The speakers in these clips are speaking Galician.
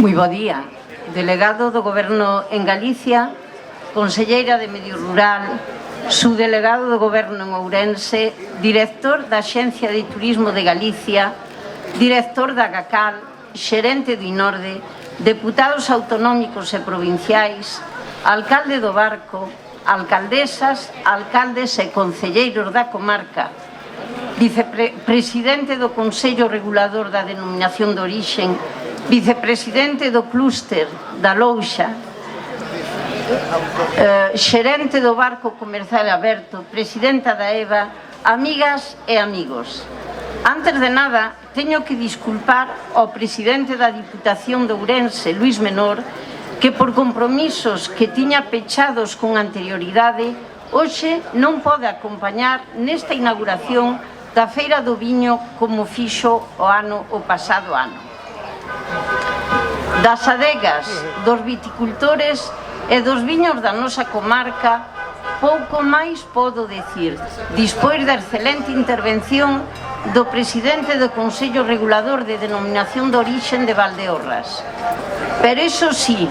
Moi bo día. Delegado do Goberno en Galicia, conselleira de Medio Rural, subdelegado do Goberno en Ourense, director da Axencia de Turismo de Galicia, director da GACAL, xerente do INORDE, deputados autonómicos e provinciais, alcalde do Barco, alcaldesas, alcaldes e concelleiros da comarca, vicepresidente do Consello Regulador da Denominación de Orixe, vicepresidente do clúster da Louxa, xerente do Barco Comercial Aberto, presidenta da EVA, amigas e amigos. Antes de nada, teño que disculpar ao presidente da Diputación de Ourense, Luís Menor, que por compromisos que tiña pechados con anterioridade, hoxe non pode acompañar nesta inauguración da Feira do Viño como fixo o pasado ano. Das adegas, dos viticultores e dos viños da nosa comarca, pouco máis podo dicir, despois da excelente intervención do presidente do Consello Regulador de Denominación de Orixe de Valdeorras. Pero iso sí,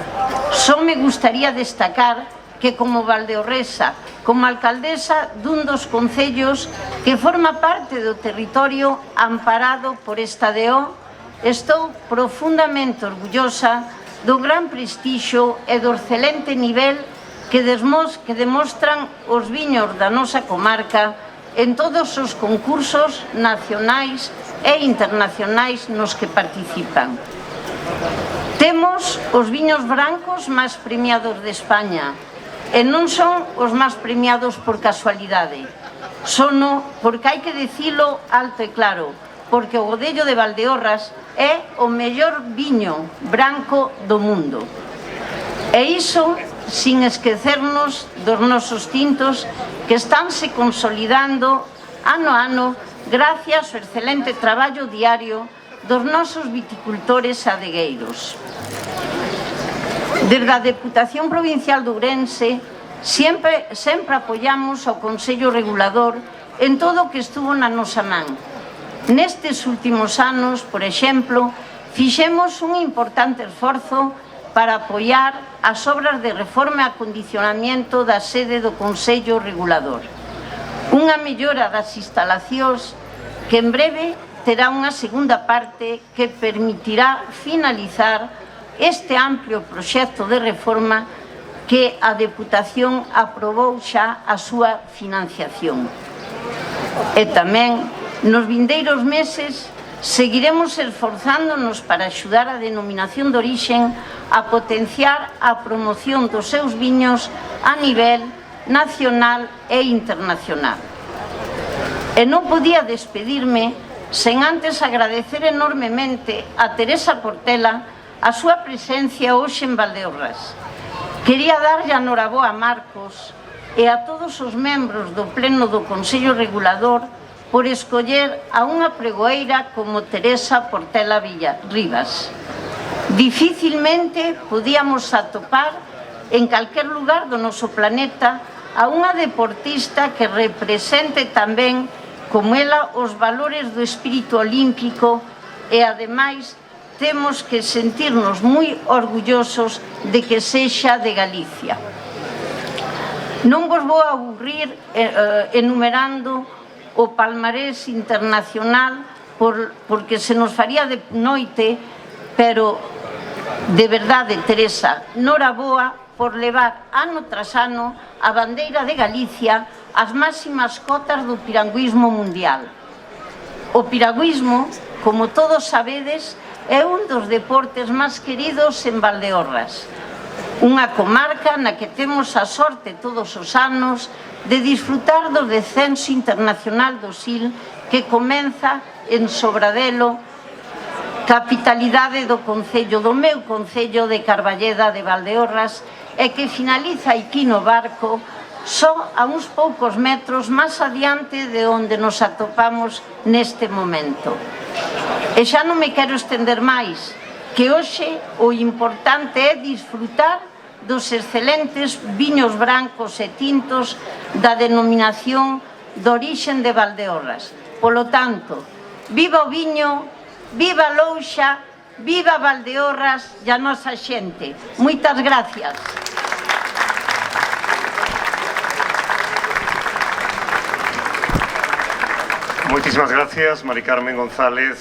só me gustaría destacar que como valdeorresa, como alcaldesa dun dos concellos que forma parte do territorio amparado por esta DO, estou profundamente orgullosa do gran prestixio e do excelente nivel que demostran os viños da nosa comarca en todos os concursos nacionais e internacionais nos que participan. Temos os viños brancos máis premiados de España e non son os máis premiados por casualidade. Sono porque hai que dicilo alto e claro, porque o Godello de Valdeorras é o mellor viño branco do mundo. E iso sin esquecernos dos nosos tintos que estánse consolidando ano a ano gracias ao excelente traballo diario dos nosos viticultores adegueiros. Desde a Deputación Provincial de Ourense sempre apoiamos ao Consello Regulador en todo o que estuvo na nosa man. Nestes últimos anos, por exemplo, fixemos un importante esforzo para apoiar as obras de reforma e acondicionamento da sede do Consello Regulador. Unha mellora das instalacións que en breve terá unha segunda parte que permitirá finalizar este amplio proxecto de reforma que a Deputación aprobou xa a súa financiación. E tamén, nos vindeiros meses, seguiremos esforzándonos para axudar a Denominación de Orixe a potenciar a promoción dos seus viños a nivel nacional e internacional. E non podía despedirme sen antes agradecer enormemente a Teresa Portela a súa presencia hoxe en Valdeorras. Quería darlle a noraboa a Marcos e a todos os membros do Pleno do Consello Regulador por escoller a unha pregoeira como Teresa Portela Rivas. Dificilmente podíamos atopar en calquer lugar do noso planeta a unha deportista que represente tamén como ela os valores do espírito olímpico e ademais temos que sentirnos moi orgullosos de que sexa de Galicia. Non vos vou aburrir enumerando o palmarés internacional porque se nos faría de noite, pero de verdade, Teresa, noraboa por levar ano tras ano a bandeira de Galicia ás máximas cotas do piragüismo mundial. O piragüismo, como todos sabedes, é un dos deportes máis queridos en Valdeorras, unha comarca na que temos a sorte todos os anos de disfrutar do descenso internacional do SIL que comeza en Sobradelo, capitalidade do meu concello de Carballeda de Valdeorras e que finaliza aquí no Barco só a uns poucos metros máis adiante de onde nos atopamos neste momento. E xa non me quero estender máis, que hoxe o importante é disfrutar dos excelentes viños brancos e tintos da Denominación de Orixe de Valdeorras. Polo tanto, viva o viño, viva Louxa Viva Valdeorras e a nosa xente. Moitas gracias. Muchísimas gracias, Mari Carmen González.